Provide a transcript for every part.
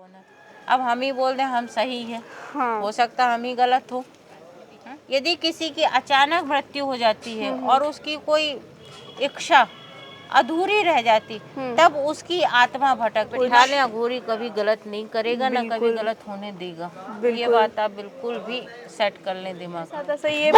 अब हम ही बोल दें हम सही है, हो सकता हम ही गलत हो। यदि किसी की अचानक मृत्यु हो जाती है और उसकी कोई इच्छा अधूरी रह जाती, तब उसकी आत्मा भटक बैठाले अघोरी कभी गलत नहीं करेगा, ना कभी गलत होने देगा। ये बात आप बिल्कुल भी सेट कर लें दिमाग में। सही है।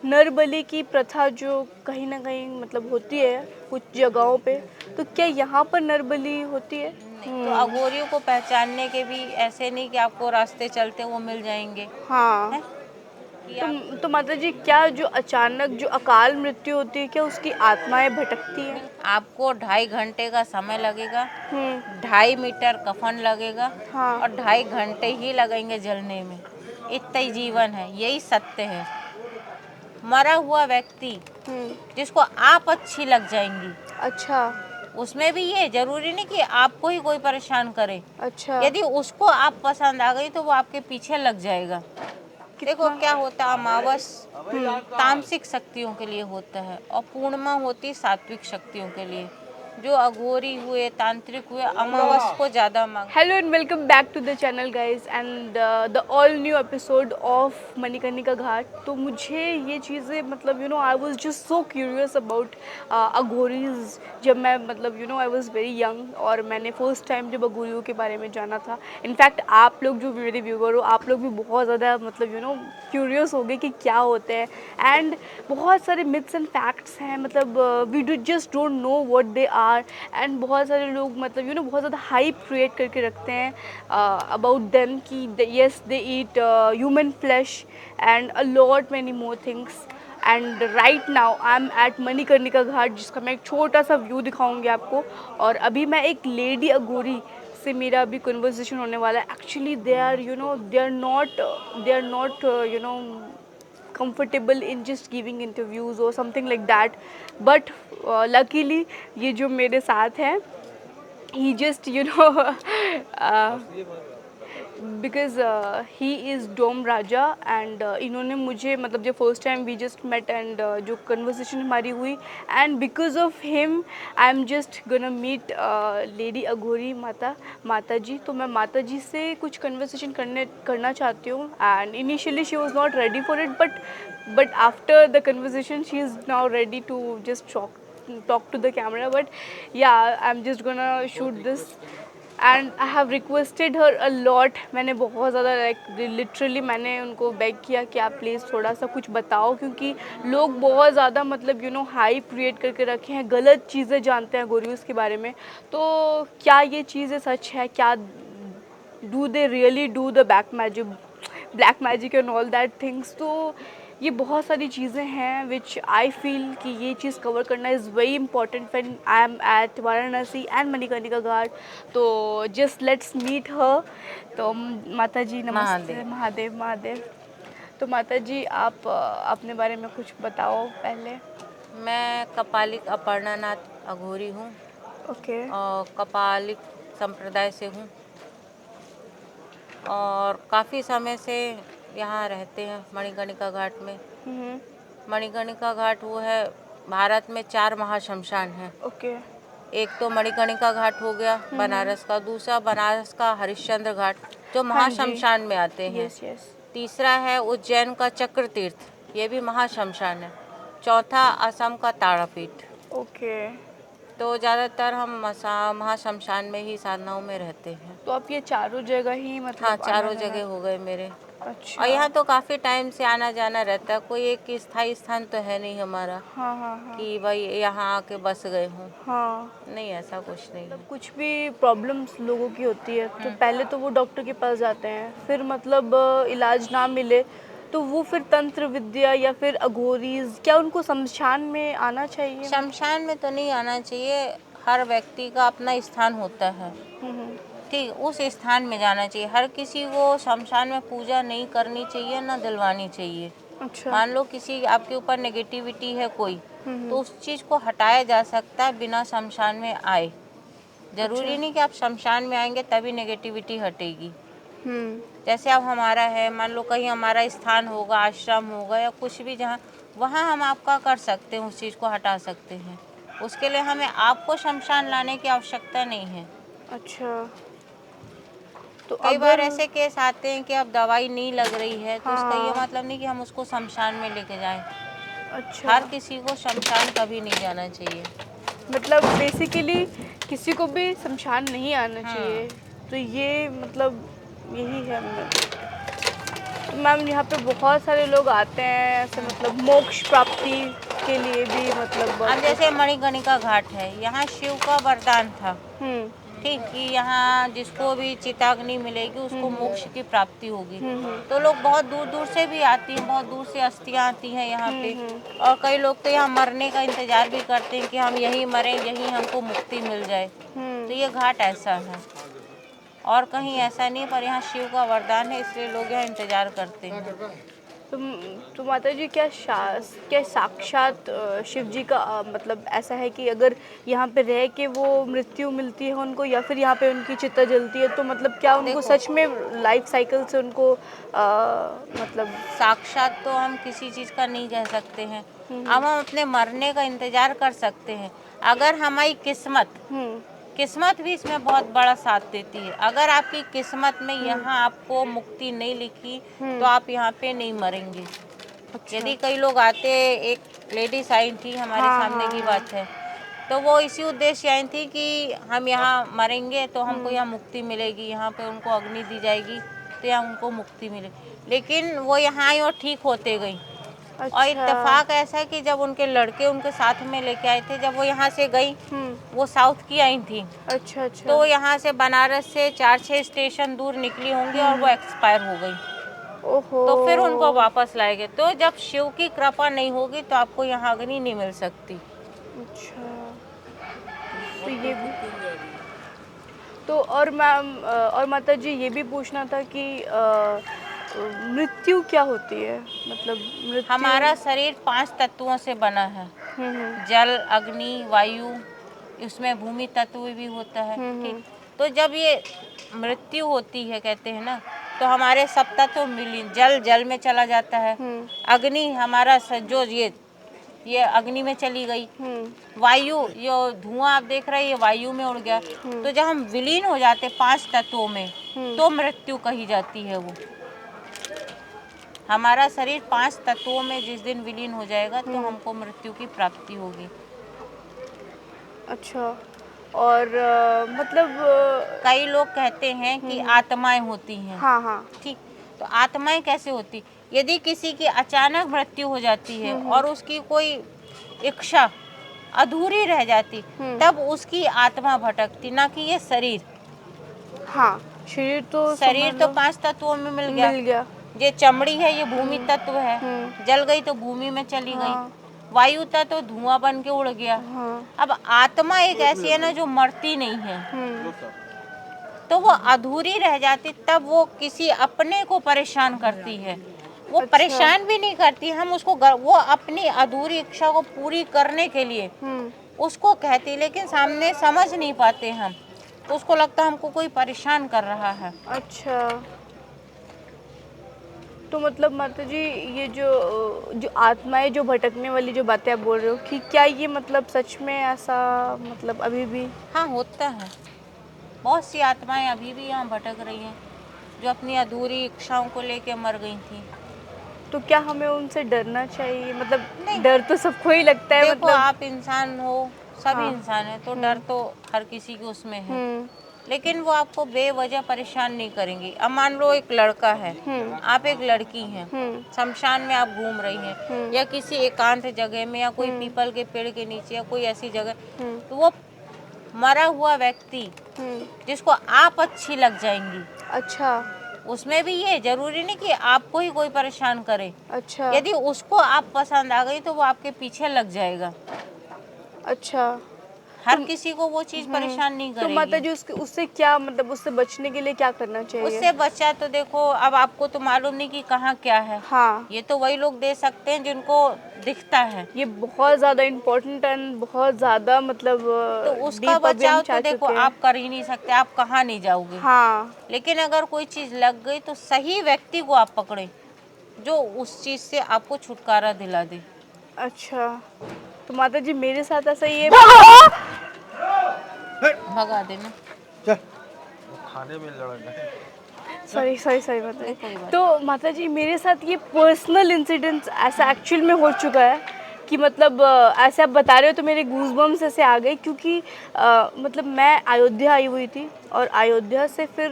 नरबलि की प्रथा जो कहीं ना कहीं मतलब होती है कुछ जगहों पे, तो क्या यहाँ पर नरबलि होती है? तो अघोरियों को पहचानने के भी ऐसे नहीं कि आपको रास्ते चलते वो मिल जाएंगे। हाँ है? तो माता जी, क्या जो अचानक जो अकाल मृत्यु होती है, क्या उसकी आत्माएं भटकती हैं? आपको 2.5 घंटे का समय लगेगा, 2.5 मीटर कफन लगेगा, हाँ। और 2.5 घंटे ही लगेंगे जलने में। इतना ही जीवन है, यही सत्य है। मरा हुआ व्यक्ति जिसको आप अच्छी लग जाएंगी, अच्छा उसमें भी ये जरूरी नहीं कि आपको ही कोई परेशान करे। अच्छा। यदि उसको आप पसंद आ गई तो वो आपके पीछे लग जाएगा। देखो क्या होता है, अमावस तामसिक शक्तियों के लिए होता है और पूर्णिमा होती सात्विक शक्तियों के लिए। जो अघोरी हुए, तांत्रिक हुए, अमावस को ज्यादा मांग। Hello and welcome back to the channel guys and the all new episode of Manikarnika Ghat. तो मुझे ये चीज़ें मतलब I was just so curious about Aghoris. जब मैं मतलब आई वाज वेरी यंग और मैंने फर्स्ट टाइम जब अघोरियों के बारे में जाना था। इनफैक्ट आप लोग जो मेरे व्यूवर हो, आप लोग भी बहुत ज़्यादा मतलब क्यूरियस हो गए कि क्या होते हैं। एंड बहुत सारे मिथ्स एंड फैक्ट्स हैं, मतलब we do just don't know what they are. And बहुत सारे लोग मतलब बहुत ज़्यादा हाइप क्रिएट करके रखते हैं अबाउट देम कि yes they eat human flesh and a lot many more things. And right now I am at Manikarnika Ghat, जिसका मैं एक छोटा सा व्यू दिखाऊंगी आपको। और अभी मैं एक लेडी अघोरी से मेरा अभी कन्वर्सेशन होने वाला है। Actually they are not comfortable in just giving interviews or something like that, but luckily ये जो मेरे साथ हैं, he just uh, because he is Dom Raja and इन्होंने मुझे मतलब जब first time we just met and जो कन्वर्सेशन हमारी हुई, and because of him I am just gonna meet lady Aghori Mata ji. तो मैं माता जी से कुछ कन्वर्सेशन करना चाहती हूँ। And initially she was not ready for it, but after the conversation she is now ready to just talk to the camera. But yeah, I'm just gonna shoot this and I have requested her a lot. मैंने बहुत ज़्यादा literally मैंने उनको bag किया कि आप please थोड़ा सा कुछ बताओ, क्योंकि लोग बहुत ज़्यादा मतलब हाइप क्रिएट करके रखे हैं, गलत चीज़ें जानते हैं गोरियोस के बारे में। तो क्या ये चीज़ें सच है? क्या do they really do the black magic and all that things? तो ये बहुत सारी चीज़ें हैं विच आई फील कि ये चीज़ कवर करना is very important when I am at Varanasi and Manikarnika Ghat. तो जस्ट लेट्स मीट हर। तो माता जी नमस्ते। महादेव महादेव। तो माता जी आप अपने बारे में कुछ बताओ पहले। मैं कपालिक अपर्णानाथ अघोरी हूँ। ओके। और कपालिक संप्रदाय से हूँ और काफ़ी समय से यहाँ रहते हैं मणिकर्णिका घाट में। मणिकर्णिका घाट वो है, भारत में 4 महाशमशान हैं। ओके। एक तो मणिकर्णिका घाट हो गया बनारस का, दूसरा बनारस का हरिश्चंद्र घाट जो महाशमशान में आते हैं। Yes yes. तीसरा है उज्जैन का चक्र तीर्थ, ये भी महाशमशान है। चौथा असम का तारापीठ। ओके। तो ज़्यादातर हम महाशमशान में ही साधनाओं में रहते हैं। तो आप ये चारों जगह ही मतलब हाँ, चारों जगह हो गए मेरे। अच्छा। और यहाँ तो काफ़ी टाइम से आना जाना रहता है, कोई एक स्थायी स्थान तो है नहीं हमारा। हाँ हाँ हाँ। कि भाई यहाँ आके बस गए हूँ। हाँ। नहीं, ऐसा कुछ नहीं है। कुछ भी प्रॉब्लम्स लोगों की होती है तो पहले तो वो डॉक्टर के पास जाते हैं, फिर मतलब इलाज ना मिले तो वो फिर तंत्र विद्या या फिर अघोरीज, क्या उनको शमशान में आना चाहिए? शमशान में तो नहीं आना चाहिए, हर व्यक्ति का अपना स्थान होता है। ठीक, उस स्थान में जाना चाहिए। हर किसी को शमशान में पूजा नहीं करनी चाहिए, ना दिलवानी चाहिए। अच्छा। मान लो किसी आपके ऊपर नेगेटिविटी है कोई, तो उस चीज़ को हटाया जा सकता है बिना शमशान में आए। जरूरी नहीं कि आप शमशान में आएंगे तभी नेगेटिविटी हटेगी। जैसे अब हमारा है, मान लो कहीं हमारा स्थान होगा, आश्रम होगा या कुछ भी, जहाँ वहाँ हम आपका कर सकते हैं, उस चीज़ को हटा सकते हैं। उसके लिए हमें आपको शमशान लाने की आवश्यकता नहीं है। अच्छा, तो कई बार अगर ऐसे केस आते हैं कि अब दवाई नहीं लग रही है, तो इसका ये हाँ, मतलब नहीं कि हम उसको शमशान में लेके जाएं। अच्छा, हर किसी को शमशान कभी नहीं जाना चाहिए। मतलब बेसिकली किसी को भी शमशान नहीं आना हाँ। चाहिए, तो ये मतलब यही है मैम। यहाँ पे बहुत सारे लोग आते हैं ऐसे, मतलब मोक्ष प्राप्ति के लिए भी, मतलब बहुत अब कुछ। जैसे मणिकर्णिका घाट है, यहाँ शिव का वरदान था, हम्म ठीक, कि यहाँ जिसको भी चिताग्नि मिलेगी उसको मोक्ष की प्राप्ति होगी। हम्म तो लोग बहुत दूर दूर से भी आती हैं, बहुत दूर से अस्थियाँ आती हैं यहाँ पे। हम्म और कई लोग तो यहाँ मरने का इंतजार भी करते हैं कि हम यहीं मरें, यहीं हमको मुक्ति मिल जाए। तो ये घाट ऐसा है, और कहीं ऐसा नहीं, पर यहाँ शिव का वरदान है, इसलिए लोग यहाँ इंतजार करते हैं। तो माता जी, क्या साक्षात शिव जी का मतलब ऐसा है कि अगर यहाँ पे रह के वो मृत्यु मिलती है उनको, या फिर यहाँ पे उनकी चिता जलती है, तो मतलब क्या उनको देखो, सच में लाइफ साइकिल से उनको मतलब साक्षात तो हम किसी चीज़ का नहीं कह सकते हैं। अब हम अपने मरने का इंतजार कर सकते हैं। अगर हमारी किस्मत भी इसमें बहुत बड़ा साथ देती है। अगर आपकी किस्मत में यहाँ आपको मुक्ति नहीं लिखी, तो आप यहाँ पे नहीं मरेंगे। अच्छा, यदि कई लोग आते, एक लेडीज आई थी हमारे हाँ सामने हाँ की हाँ, बात है, तो वो इसी उद्देश्य आई थी कि हम यहाँ मरेंगे तो हमको यहाँ मुक्ति मिलेगी, यहाँ पे उनको अग्नि दी जाएगी तो यहाँ उनको मुक्ति मिलेगी। लेकिन वो यहाँ आई और ठीक होते गई। और अच्छा, इत्तेफाक ऐसा है कि जब उनके लड़के उनके साथ में लेके आए थे, जब वो यहाँ से गई, वो साउथ की आई थी, अच्छा, अच्छा, तो यहाँ से बनारस से 4-6 स्टेशन दूर निकली होंगी और वो एक्सपायर हो गई। ओहो, तो फिर उनको वापस लाएंगे। तो जब शिव की कृपा नहीं होगी तो आपको यहाँ अग्नि नहीं मिल सकती। अच्छा, तो ये भी, तो और मैम और माता जी, ये भी पूछना था कि मृत्यु क्या होती है, मतलब मृत्यु। हमारा शरीर 5 तत्वों से बना है, जल, अग्नि, वायु, इसमें भूमि तत्व भी होता है, ठीक। तो जब ये मृत्यु होती है, कहते हैं ना, तो हमारे सब तत्व मिली, जल में चला जाता है, अग्नि हमारा जो ये अग्नि में चली गई, वायु, ये धुआं आप देख रहे हैं, ये वायु में उड़ गया। तो जब हम विलीन हो जाते 5 तत्वों में, तो मृत्यु कही जाती है। वो हमारा शरीर 5 तत्वों में जिस दिन विलीन हो जाएगा, तो हमको मृत्यु की प्राप्ति होगी। अच्छा, और मतलब कई लोग कहते हैं कि आत्माएं होती हैं, हाँ हाँ, ठीक। तो आत्माएं कैसे होती? यदि किसी की अचानक मृत्यु हो जाती है और उसकी कोई इच्छा अधूरी रह जाती, तब उसकी आत्मा भटकती, ना कि ये शरीर। हाँ, शरीर तो शरीर समझ तो लो 5 तत्वों में मिल मिल गया। गया। ये चमड़ी है, ये भूमि तत्व है, जल गई तो भूमि में चली गई। वायु तत्व तो धुआं बन के उड़ गया। अब आत्मा एक ऐसी है ना जो मरती नहीं है, तो वो अधूरी रह जाती, तब वो किसी अपने को परेशान करती है। वो परेशान भी नहीं करती, हम उसको वो अपनी अधूरी इच्छा को पूरी करने के लिए उसको कहती, लेकिन सामने समझ नहीं पाते हम, तो उसको लगता है हमको कोई परेशान कर रहा है। अच्छा, तो मतलब माता जी, ये जो आत्माएं जो भटकने वाली जो बातें आप बोल रहे हो, कि क्या ये मतलब सच में ऐसा मतलब अभी भी? हाँ, होता है। बहुत सी आत्माएं अभी भी यहाँ भटक रही हैं, जो अपनी अधूरी इच्छाओं को लेके मर गई थी। तो क्या हमें उनसे डरना चाहिए? मतलब नहीं, डर तो सबको ही लगता है, देखो मतलब आप इंसान हो, सभी हाँ, इंसान है, तो डर तो हर किसी के उसमें है, हम्म लेकिन वो आपको बेवजह परेशान नहीं करेंगी। अब मान लो एक लड़का है, आप एक लड़की हैं, शमशान में आप घूम रही हैं, या किसी एकांत जगह में, या कोई पीपल के पेड़ के नीचे, या कोई ऐसी जगह, तो वो मरा हुआ व्यक्ति जिसको आप अच्छी लग जाएंगी, अच्छा, उसमें भी ये जरूरी नहीं कि आपको ही कोई परेशान करे। अच्छा, यदि उसको आप पसंद आ गई तो वो आपके पीछे लग जाएगा। अच्छा, हर किसी को वो चीज परेशान नहीं तो माता करेगी। जी, उससे क्या मतलब, उससे बचने के लिए क्या करना चाहिए? उससे बचा तो देखो, अब आपको तो मालूम नहीं कि कहाँ क्या है। हाँ, ये तो वही लोग दे सकते हैं जिनको दिखता है। ये बहुत ज़्यादा इम्पोर्टेंट एंड बहुत ज़्यादा मतलब तो उसका डीप अभी हम बचाव तो जा देखो चुके हैं। आप कर ही नहीं सकते, आप कहाँ नहीं जाओगे। हाँ, लेकिन अगर कोई चीज लग गई तो सही व्यक्ति को आप पकड़े, जो उस चीज से आपको छुटकारा दिला दे। अच्छा, तो माता जी मेरे साथ ऐसा ही है। भगा देना। खाने में लड़ गए। सॉरी सॉरी सॉरी माता नहीं, कोई जी। बात तो माता जी मेरे साथ ये पर्सनल इंसिडेंट ऐसा एक्चुअल में हो चुका है कि मतलब ऐसे आप बता रहे हो तो मेरे गूज़बम्स ऐसे आ गए क्योंकि मतलब मैं अयोध्या आई हुई थी और अयोध्या से फिर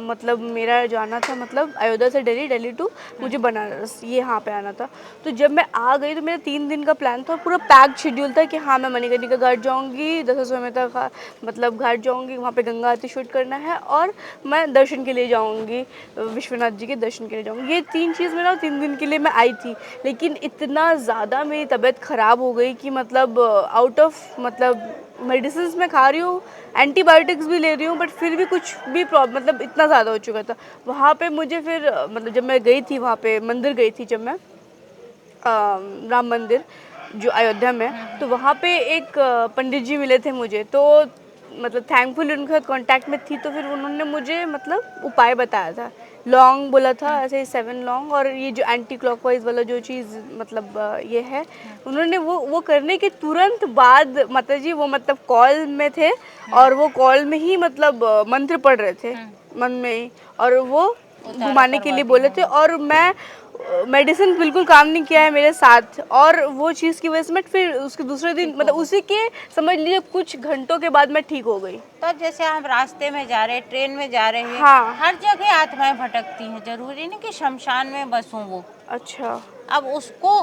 मतलब मेरा जाना था मतलब अयोध्या से दिल्ली, दिल्ली टू मुझे बनारस ये यहाँ पे आना था। तो जब मैं आ गई तो मेरा 3 दिन का प्लान था और पूरा पैक्ड शेड्यूल था कि हाँ मैं मणिकर्णिका घाट जाऊँगी, दशाश्वमेध का मतलब घाट जाऊँगी, वहाँ पे गंगा आरती शूट करना है और मैं दर्शन के लिए जाऊँगी, विश्वनाथ जी के दर्शन के लिए जाऊँगी। ये 3 चीज़ मेरा 3 दिन के लिए मैं आई थी, लेकिन इतना ज़्यादा मेरी तबीयत ख़राब हो गई कि मतलब आउट ऑफ मतलब मेडिसिन मैं खा रही हूँ, एंटीबायोटिक्स भी ले रही हूँ, बट फिर भी कुछ भी प्रॉब्लम मतलब इतना ज़्यादा हो चुका था। वहाँ पे मुझे फिर मतलब जब मैं गई थी वहाँ पे मंदिर गई थी जब मैं राम मंदिर जो अयोध्या में, तो वहाँ पे एक पंडित जी मिले थे मुझे। तो मतलब थैंकफुली उनके साथ कांटेक्ट में थी तो फिर उन्होंने मुझे मतलब उपाय बताया था, लौंग बोला था ऐसे 7 लौंग और ये जो एंटी क्लॉकवाइज वाला जो चीज़ मतलब ये है, उन्होंने वो करने के तुरंत बाद माता जी वो मतलब कॉल में थे और वो कॉल में ही मतलब मंत्र पढ़ रहे थे मन में ही और वो घुमाने के लिए बोले थे और मैं मेडिसिन बिल्कुल काम नहीं किया है मेरे साथ और वो चीज़ की वजह से मैं फिर उसके दूसरे दिन मतलब उसी के समझ लीजिए कुछ घंटों के बाद मैं ठीक हो गई। तो अब जैसे हम रास्ते में जा रहे हैं, ट्रेन में जा रहे हैं, हाँ। हर जगह आत्माएं भटकती हैं, जरूरी नहीं कि शमशान में बस हों वो। अच्छा। अब उसको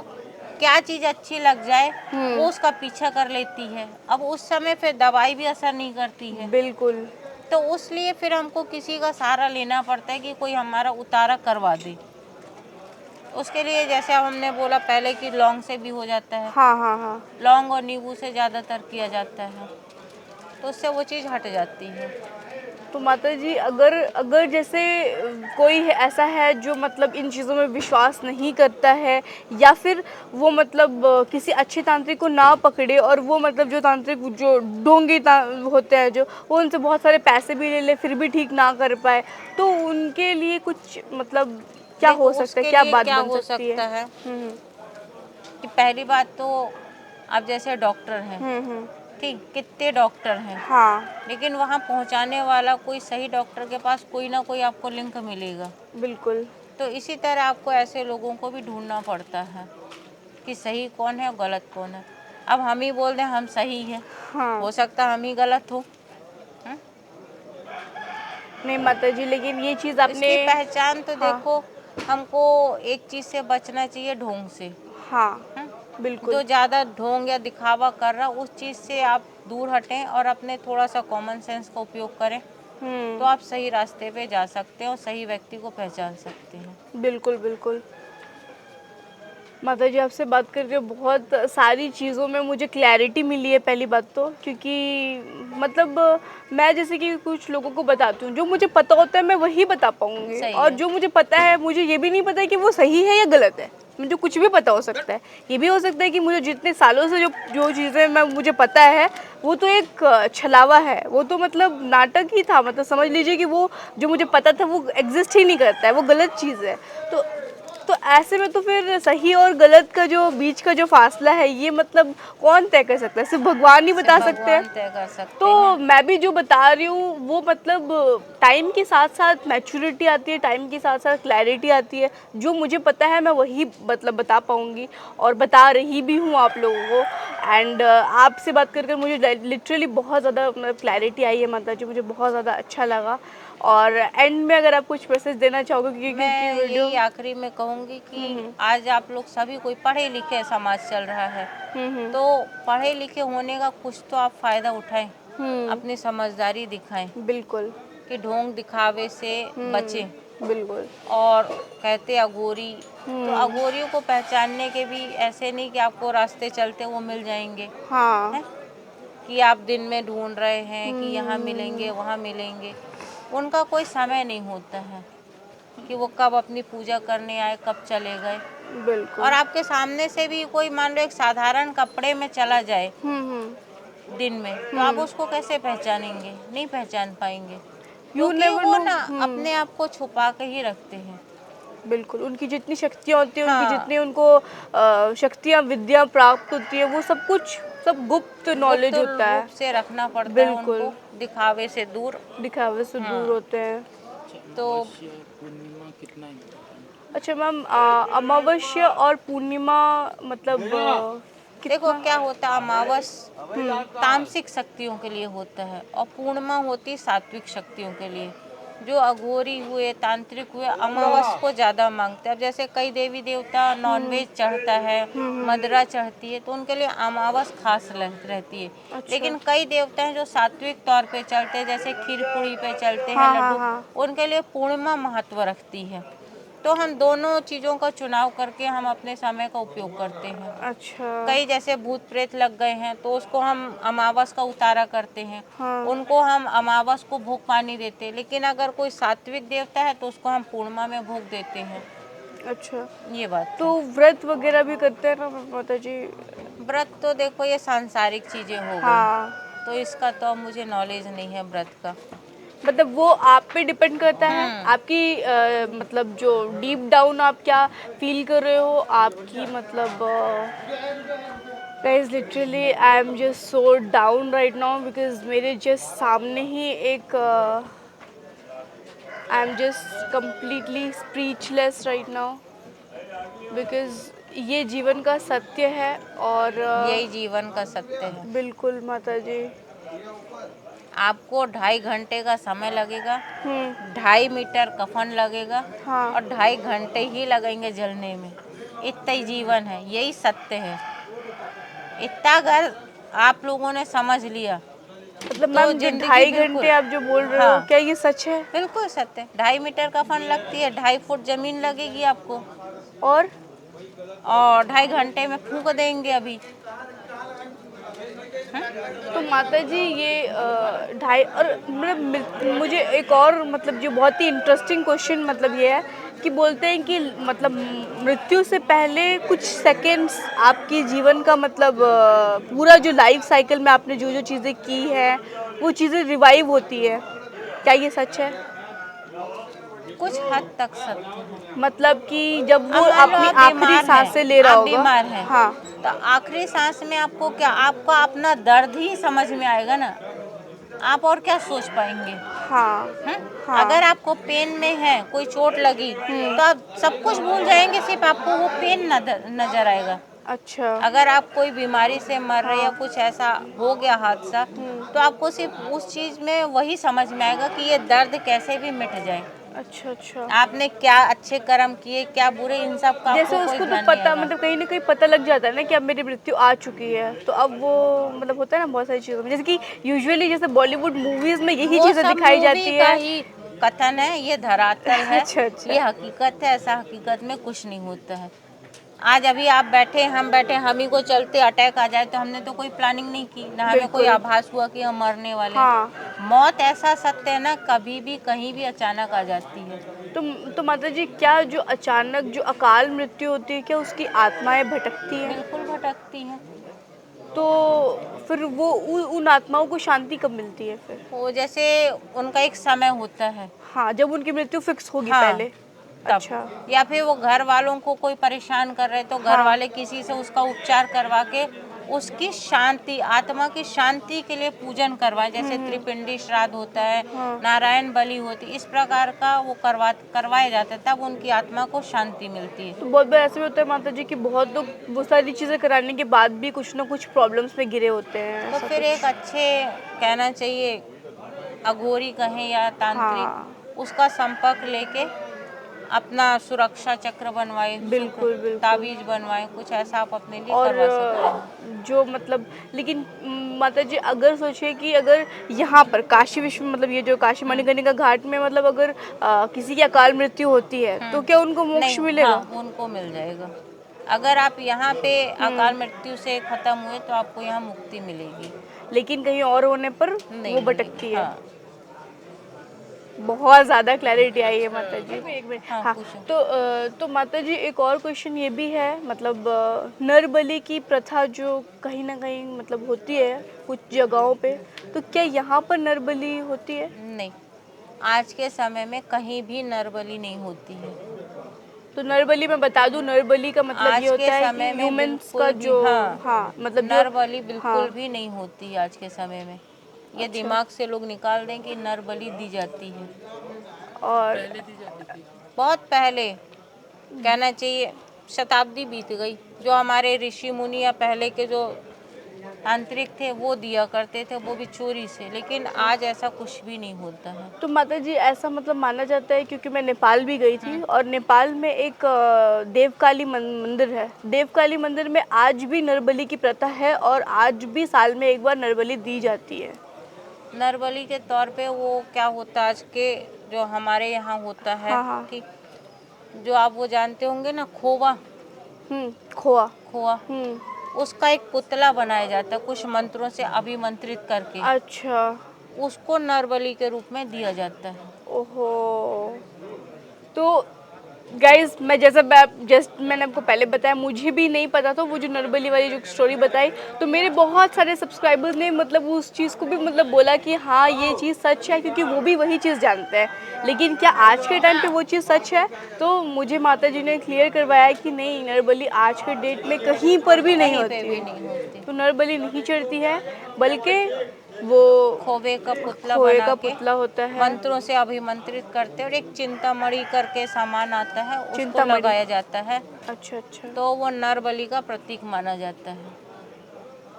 क्या चीज़ अच्छी लग जाए वो उसका पीछा कर लेती है। अब उस समय फिर दवाई भी असर नहीं करती है, बिल्कुल। तो उसलिए फिर हमको किसी का सहारा लेना पड़ता है कि कोई हमारा उतारा करवा दे। उसके लिए जैसे हमने बोला पहले कि लौंग से भी हो जाता है, हाँ हाँ हाँ। लौंग और नींबू से ज़्यादातर किया जाता है, तो उससे वो चीज़ हट जाती है। तो माता जी अगर अगर जैसे कोई ऐसा है जो मतलब इन चीज़ों में विश्वास नहीं करता है या फिर वो मतलब किसी अच्छे तांत्रिक को ना पकड़े और वो मतलब जो तांत्रिक जो ढोंगी होते हैं जो वो उनसे बहुत सारे पैसे भी ले ले फिर भी ठीक ना कर पाए, तो उनके लिए कुछ मतलब क्या देखो हो सकता है, उसके क्या लिए बात क्या बन हो सकती है? सकता है कि पहली बात तो अब जैसे डॉक्टर हैं, हम्म। ठीक, कितने डॉक्टर हैं, हाँ लेकिन वहाँ पहुँचाने वाला कोई सही डॉक्टर के पास कोई ना कोई आपको लिंक मिलेगा। बिल्कुल। तो इसी तरह आपको ऐसे लोगों को भी ढूंढना पड़ता है कि सही कौन है और गलत कौन है। अब हम ही बोल दें हम सही हैं, हाँ। हो सकता हम ही गलत हो। नहीं माता जी लेकिन ये चीज़ आपने इसकी पहचान तो हाँ देखो, हमको एक चीज़ से बचना चाहिए, ढोंग से। हाँ हम्म? बिल्कुल। जो ज़्यादा ढोंग या दिखावा कर रहा उस चीज़ से आप दूर हटें और अपने थोड़ा सा कॉमन सेंस का उपयोग करें, तो आप सही रास्ते पे जा सकते हैं और सही व्यक्ति को पहचान सकते हैं। बिल्कुल बिल्कुल। माता जी आपसे बात करके बहुत सारी चीज़ों में मुझे क्लैरिटी मिली है पहली बात तो, क्योंकि मतलब मैं जैसे कि कुछ लोगों को बताती हूँ जो मुझे पता होता है मैं वही बता पाऊँगी सही और है। जो मुझे पता है मुझे ये भी नहीं पता है कि वो सही है या गलत है, मुझे कुछ भी पता हो सकता है। ये भी हो सकता है कि मुझे जितने सालों से जो जो चीज़ें मैं मुझे पता है वो तो एक छलावा है, वो तो मतलब नाटक ही था, मतलब समझ लीजिए कि वो जो मुझे पता था वो एग्जिस्ट ही नहीं करता है, वो गलत चीज़ है। तो ऐसे में तो फिर सही और गलत का जो बीच का जो फासला है ये मतलब कौन तय कर सकता है, सिर्फ भगवान ही बता सिर्फ सकते हैं। भगवान तय कर सकते तो हैं। मैं भी जो बता रही हूँ वो मतलब टाइम के साथ साथ मैच्योरिटी आती है, टाइम के साथ साथ क्लैरिटी आती है, जो मुझे पता है मैं वही मतलब बता पाऊँगी और बता रही भी हूँ आप लोगों को। एंड आपसे बात कर मुझे लिटरली बहुत ज़्यादा मतलब क्लैरिटी आई है माता जी, मुझे बहुत ज़्यादा अच्छा लगा। और एंड में अगर आप कुछ मैसेज देना चाहोगे क्योंकि मैं वीडियो यही आखिरी में कहूँगी कि आज आप लोग सभी कोई पढ़े लिखे समाज चल रहा है, तो पढ़े लिखे होने का कुछ तो आप फ़ायदा उठाएं, अपनी समझदारी दिखाएं बिल्कुल कि ढोंग दिखावे से बचें। बिल्कुल। और कहते अघोरी, तो अघोरियों को पहचानने के भी ऐसे नहीं कि आपको रास्ते चलते वो मिल जाएंगे, हाँ हैं? कि आप दिन में ढूंढ रहे हैं कि यहाँ मिलेंगे वहाँ मिलेंगे, उनका कोई समय नहीं होता है कि वो कब अपनी पूजा करने आए कब चले गए। बिल्कुल। और आपके सामने से भी कोई मान लो एक साधारण कपड़े में चला जाए दिन में, तो आप उसको कैसे पहचानेंगे? नहीं पहचान पाएंगे, यू क्योंकि नेवर वो नो। ना अपने आप को छुपा के ही रखते हैं। बिल्कुल, उनकी जितनी शक्तियाँ होती हैं, उनकी हाँ, जितनी उनको शक्तियाँ विद्या प्राप्त होती है वो सब कुछ सब गुप्त नॉलेज गुप्त होता है, रूप से रखना पड़ता है बिल्कुल। उनको, दिखावे से दूर। दिखावे से हाँ। दूर होते हैं। तो पूर्णिमा कितना इम्पोर्टेंट? अच्छा मैम, अमावस्या और पूर्णिमा मतलब देखो कितना? क्या होता है, अमावस तामसिक शक्तियों के लिए होता है और पूर्णिमा होती सात्विक शक्तियों के लिए। जो अघोरी हुए, तांत्रिक हुए, अमावस को ज़्यादा मांगते हैं। अब जैसे कई देवी देवता नॉनवेज चढ़ता है, मदिरा चढ़ती है, तो उनके लिए अमावस खास रहती है। अच्छा। लेकिन कई देवता हैं जो सात्विक तौर पे चलते हैं, जैसे खीर पूड़ी पे चलते हैं, हाँ, हाँ, लड्डू, हाँ। उनके लिए पूर्णिमा महत्व रखती है। तो हम दोनों चीज़ों का चुनाव करके हम अपने समय का उपयोग करते हैं। अच्छा। कई जैसे भूत प्रेत लग गए हैं तो उसको हम अमावस का उतारा करते हैं, हाँ। उनको हम अमावस को भोग पानी देते हैं। लेकिन अगर कोई सात्विक देवता है तो उसको हम पूर्णिमा में भोग देते हैं। अच्छा, ये बात तो है। व्रत वगैरह भी करते हैं ना माता जी? व्रत तो देखो ये सांसारिक चीज़ें हो गई, हाँ, तो इसका तो अब मुझे नॉलेज नहीं है व्रत का। मतलब वो आप पे डिपेंड करता है, आपकी मतलब जो डीप डाउन आप क्या फील कर रहे हो, आपकी मतलब guys literally I am just so down right now because मेरे जस्ट सामने ही एक आई am just completely speechless right now because ये जीवन का सत्य है और यही जीवन का सत्य है। बिल्कुल माता जी। आपको 2.5 घंटे का समय लगेगा, हम्म। 2.5 मीटर कफन लगेगा हाँ। और 2.5 घंटे ही लगेंगे जलने में। इतना ही जीवन है, यही सत्य है। इतना अगर आप लोगों ने समझ लिया मतलब तो मैम जो जिंदगी 2.5 बिल्कुल, घंटे आप जो बोल रहे हो, हाँ क्या ये सच है? बिल्कुल सत्य है। 2.5 मीटर कफन लगती है, 2.5 फुट जमीन लगेगी आपको और और 2.5 घंटे में फूंक देंगे अभी। तो माता जी ये ढाई और मतलब मुझे एक और मतलब जो बहुत ही इंटरेस्टिंग क्वेश्चन मतलब ये है कि बोलते हैं कि मतलब मृत्यु से पहले कुछ सेकंड्स आपकी जीवन का मतलब पूरा जो लाइफ साइकिल में आपने जो जो चीज़ें की है वो चीज़ें रिवाइव होती है, क्या ये सच है? कुछ हद तक सत्य है। मतलब कि जब वो अब मान लो अपनी आप आखिरी बीमार सांसें ले हैं, रहा आप होगा। बीमार हैं, हाँ। तो आखिरी सांस में आपको क्या, आपका अपना दर्द ही समझ में आएगा ना, आप और क्या सोच पाएंगे? हाँ। हैं? हाँ। अगर आपको पेन में है, कोई चोट लगी, तो आप सब कुछ भूल जाएंगे, सिर्फ आपको वो पेन नजर आएगा। अच्छा। अगर आप कोई बीमारी से मर रहे या हाँ। कुछ ऐसा हो गया हादसा, तो आपको सिर्फ उस चीज में वही समझ में आएगा कि ये दर्द कैसे भी मिट जाए। अच्छा। अच्छा। आपने क्या अच्छे कर्म किए, क्या बुरे, इन सब का जैसे आपको कोई उसको तो ध्यान नहीं पता आएगा। मतलब कहीं ना कहीं पता लग जाता है ना कि अब मेरी मृत्यु आ चुकी है, तो अब वो मतलब होता है ना बहुत सारी चीज़ों में, जैसे कि यूजुअली जैसे बॉलीवुड मूवीज में यही वो चीज़ें सब दिखाई मूवी जाती का है। ही कथन है, ये धरातल है। अच्छा। अच्छा। ये हकीकत है, ऐसा हकीकत में कुछ नहीं होता है। आज अभी आप बैठे, हम बैठे, हम ही को चलते अटैक आ जाए तो हमने तो कोई प्लानिंग नहीं की ना, हमें कोई बिल्कुल। आभास हुआ कि हम मरने वाले हैं। हाँ। मौत ऐसा सत्य है ना, कभी भी कहीं भी अचानक आ जाती है। तो माता जी क्या जो अचानक जो अकाल मृत्यु होती है क्या उसकी आत्माएं भटकती हैं? बिल्कुल भटकती हैं। तो फिर वो उन आत्माओं को शांति कब मिलती है फिर? वो जैसे उनका एक समय होता है। हाँ, जब उनकी मृत्यु फिक्स होगी हाँ, पहले। तब। अच्छा। या फिर वो घर वालों को कोई परेशान कर रहे तो घर हाँ। वाले किसी से उसका उपचार करवा के उसकी शांति, आत्मा की शांति के लिए पूजन करवाए, जैसे त्रिपिंडी श्राद्ध होता है, हाँ। नारायण बलि होती, इस प्रकार का वो करवाए जाते हैं, तब उनकी आत्मा को शांति मिलती है। तो बहुत बार ऐसे भी होता है माता जी कि बहुत लोग वो सारी चीज़ें कराने के बाद भी कुछ ना कुछ प्रॉब्लम्स में घिरे होते हैं, तो ऐसा फिर एक कुछ? अच्छे, कहना चाहिए अघोरी कहें या हाँ। तांत्रिक, उसका संपर्क लेके अपना सुरक्षा चक्र बनवाए, बिल्कुल, बिल्कुल। ताबीज बनवाए, कुछ ऐसा आप अपने लिए और करवा सकते हैं। जो मतलब लेकिन माता जी अगर सोचिए कि अगर यहाँ पर काशी विश्व मतलब ये जो काशी मणिकर्णिका घाट में मतलब अगर किसी की अकाल मृत्यु होती है तो क्या उनको मोक्ष नहीं, मिलेगा? हाँ उनको मिल जाएगा। अगर आप यहाँ पे अकाल मृत्यु से खत्म हुए तो आपको यहाँ मुक्ति मिलेगी। लेकिन कहीं और होने पर नहीं वो मिलेगी। भटकती है। हाँ। बहुत ज़्यादा क्लैरिटी आई है माता जी। एक मिनट। हाँ, हाँ। पूछो। तो माता जी एक और क्वेश्चन ये भी है मतलब नर बलि की प्रथा जो कहीं ना कहीं मतलब होती है कुछ जगहों पे, तो क्या यहाँ पर नर बलि होती है? नहीं, आज के समय में कहीं भी नर बलि नहीं होती है। तो नरबली मैं बता दूं, नरबली का मतलब आज ये होता के है समय कि में ह्यूमंस बिल्कुल का भी, जो हाँ, हाँ मतलब जो नर बिल्कुल हाँ। भी नहीं होती आज के समय में। ये अच्छा। दिमाग से लोग निकाल दें कि नर बलि दी जाती है। और पहले दी जाती थी। बहुत पहले, कहना चाहिए शताब्दी बीत गई। जो हमारे ऋषि मुनि या पहले के जो तांत्रिक थे वो दिया करते थे, वो भी चोरी से। लेकिन आज ऐसा कुछ भी नहीं होता है। तो माता जी ऐसा मतलब माना जाता है, क्योंकि मैं नेपाल भी गई थी और नेपाल में एक देवकाली मंदिर है। देवकाली मंदिर में आज भी नरबली की प्रथा है और आज भी साल में एक बार नरबली दी जाती है। नर बलि के तौर पे वो क्या होता है आज के जो हमारे यहाँ होता है हाँ हाँ। कि जो आप वो जानते होंगे ना, खोवा, खोआ। खोआ, उसका एक पुतला बनाया जाता है कुछ मंत्रों से अभिमंत्रित करके। अच्छा। उसको नर बलि के रूप में दिया जाता है। ओहो। तो गाइज मैं जस्ट मैंने आपको पहले बताया, मुझे भी नहीं पता था वो जो नरबली वाली जो स्टोरी बताई। तो मेरे बहुत सारे सब्सक्राइबर्स ने मतलब उस चीज़ को भी मतलब बोला कि हाँ ये चीज़ सच है, क्योंकि वो भी वही चीज़ जानते हैं। लेकिन क्या आज के टाइम पे वो चीज़ सच है? तो मुझे माता जी ने क्लियर करवाया कि नहीं, नरबली आज के डेट में कहीं पर भी नहीं कहीं पे होती भी है। नहीं होती। तो नरबली नहीं चढ़ती है, बल्कि वो खोबे का पुतला खोए बना का के पुतला होता है। मंत्रों से अभिमंत्रित करते हैं और एक चिंतामणि करके सामान आता है, उसको चिंतामणि। लगाया जाता है। अच्छा अच्छा। तो वो नर बलि का प्रतीक माना जाता है,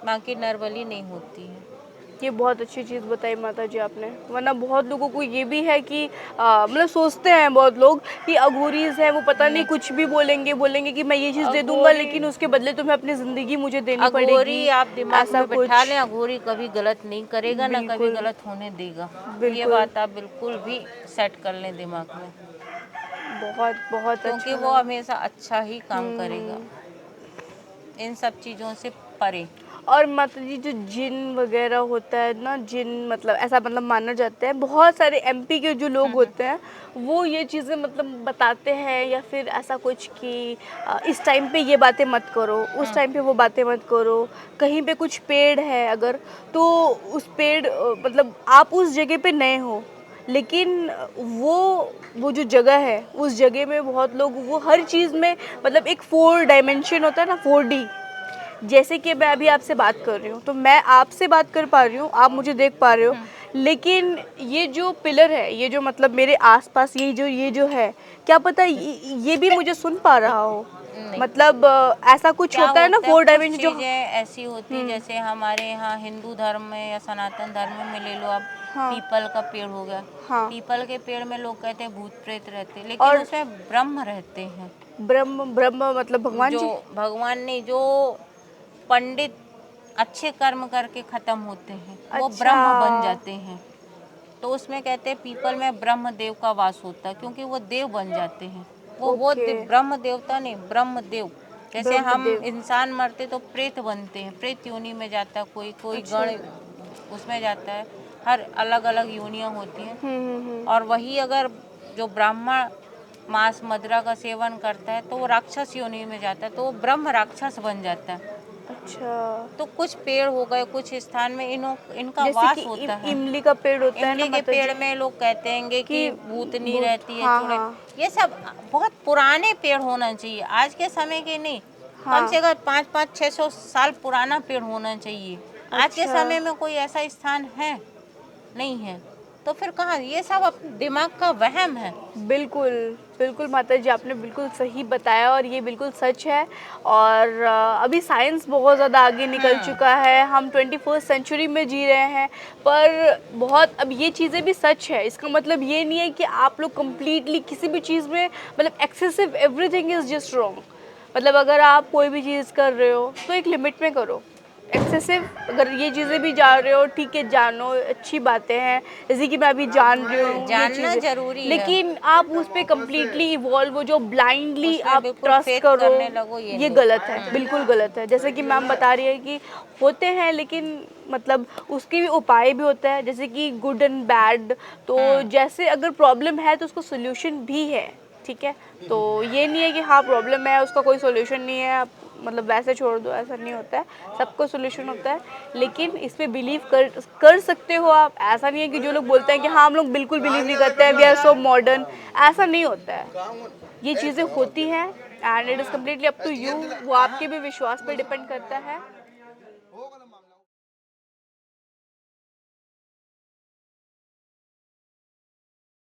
बाकी नर बलि नहीं होती है। ये बहुत अच्छी चीज़ बताई माता जी आपने, वरना बहुत लोगों को ये भी है कि मतलब सोचते हैं बहुत लोग कि अघोरीज है वो पता नहीं कुछ भी बोलेंगे कि मैं ये चीज़ दे दूंगा अघोरी- लेकिन उसके बदले तुम्हें अपनी ज़िंदगी मुझे देनी अघोरी पड़ेगी, आप दिमाग ऐसा में बिठा कुछ। लें, अघोरी कभी गलत नहीं करेगा, ना कभी बिल्कुल गलत होने देगा। ये बिल्कुल। बात आप बिल्कुल भी सेट कर लें दिमाग में, बहुत बहुत क्योंकि अच्छा वो लगा। हमेशा अच्छा ही काम करेगा, इन सब चीज़ों से परे। और माता जी जो जिन वगैरह होता है ना, जिन मतलब ऐसा मतलब माना जाता है, बहुत सारे एमपी के जो लोग होते हैं वो ये चीज़ें मतलब बताते हैं या फिर ऐसा कुछ कि इस टाइम पे ये बातें मत करो, उस टाइम पे वो बातें मत करो। कहीं पे कुछ पेड़ है अगर, तो उस पेड़ मतलब आप उस जगह पे नए हो, लेकिन वो जो जगह है उस जगह में बहुत लोग वो हर चीज़ में मतलब एक 4 डायमेंशन होता है ना, 4D। जैसे कि मैं अभी आपसे बात कर रही हूँ तो मैं आपसे बात कर पा रही हूँ, आप मुझे देख पा रहे हो, लेकिन ये जो पिलर है, ये जो मतलब मेरे आसपास ये जो है, क्या पता ये भी मुझे सुन पा रहा हो। नहीं। मतलब ऐसा कुछ क्या होता है ना, 4 कुछ डायमेंशन जो। चीजें ऐसी होती, जैसे हमारे यहाँ हिंदू धर्म में या सनातन धर्म में ले लो आप, हाँ। पीपल का पेड़ हो गया। हाँ। पीपल के पेड़ में लोग कहते हैं भूत प्रेत रहते हैं, लेकिन और उसमें ब्रह्म रहते हैं। ब्रह्म ब्रह्म मतलब भगवान जो जी। भगवान ने जो पंडित अच्छे कर्म करके खत्म होते हैं वो अच्छा। ब्रह्म बन जाते हैं। तो उसमें कहते हैं पीपल में ब्रह्म देव का वास होता है, क्योंकि वो देव बन जाते हैं। वो ओके। ब्रह्म देवता नहीं, ब्रह्म देव। जैसे हम ब्रह्मदेव। इंसान मरते तो प्रेत बनते हैं, प्रेत योनि में जाता है, कोई कोई अच्छा। गण उसमें जाता है। हर अलग अलग योनियां होती हैं। हम्म। और वही अगर जो ब्राह्मण मांस मदिरा का सेवन करता है तो वो राक्षस योनि में जाता है, तो वो ब्रह्म राक्षस बन जाता है। अच्छा। तो कुछ पेड़ हो गए कुछ स्थान में इनका जैसे वास कि होता है। इमली का पेड़ होता है ना इमली के माता जी, पेड़ में लोग कहते हैं कि भूतनी भूत। रहती है, हाँ चुड़ैल। हाँ ये सब बहुत पुराने पेड़ होना चाहिए, आज के समय के नहीं। हाँ। कम से कम 500-600 साल पुराना पेड़ होना चाहिए। आज के अच्छा। समय में कोई ऐसा स्थान है नहीं है, तो फिर कहाँ, ये सब अपने दिमाग का वहम है। बिल्कुल बिल्कुल माता जी, आपने बिल्कुल सही बताया और ये बिल्कुल सच है। और अभी साइंस बहुत ज़्यादा आगे निकल चुका है, हम 21st सेंचुरी में जी रहे हैं, पर बहुत अब ये चीज़ें भी सच है। इसका मतलब ये नहीं है कि आप लोग कम्प्लीटली किसी भी चीज़ में मतलब excessive everything is just wrong. मतलब अगर आप कोई भी चीज़ कर रहे हो तो एक लिमिट में करो। एक्सेसिव अगर ये चीज़ें भी जा रहे हो, ठीक है, जानो, अच्छी बातें हैं, जैसे कि मैं अभी जान रही हूँ ये जानना चीज़ें, जरूरी है, लेकिन आप उस पर कम्प्लीटली इवॉल्व हो, जो ब्लाइंडली उसमें आप बिल्कुल ट्रस्ट फेथ करो, करने लगो, ये ये नहीं। गलत है, बिल्कुल गलत है। जैसे कि मैम बता रही है कि होते हैं, लेकिन मतलब उसके भी उपाय भी होता है, जैसे कि गुड एंड बैड। तो जैसे अगर प्रॉब्लम है तो उसको सोल्यूशन भी है, ठीक है। तो ये नहीं है कि हाँ प्रॉब्लम है उसका कोई सोल्यूशन नहीं है, आप मतलब वैसे छोड़ दो, ऐसा नहीं होता है, सबको सोल्यूशन होता है। लेकिन इस पे बिलीव कर सकते हो आप। ऐसा नहीं है कि जो लोग बोलते हैं कि हाँ हम लोग बिल्कुल बिलीव नहीं करते हैं, वी आर सो मॉडर्न, ऐसा नहीं होता है। ये चीज़ें होती हैं and it is completely up to you, वो आपके भी विश्वास पे डिपेंड करता है।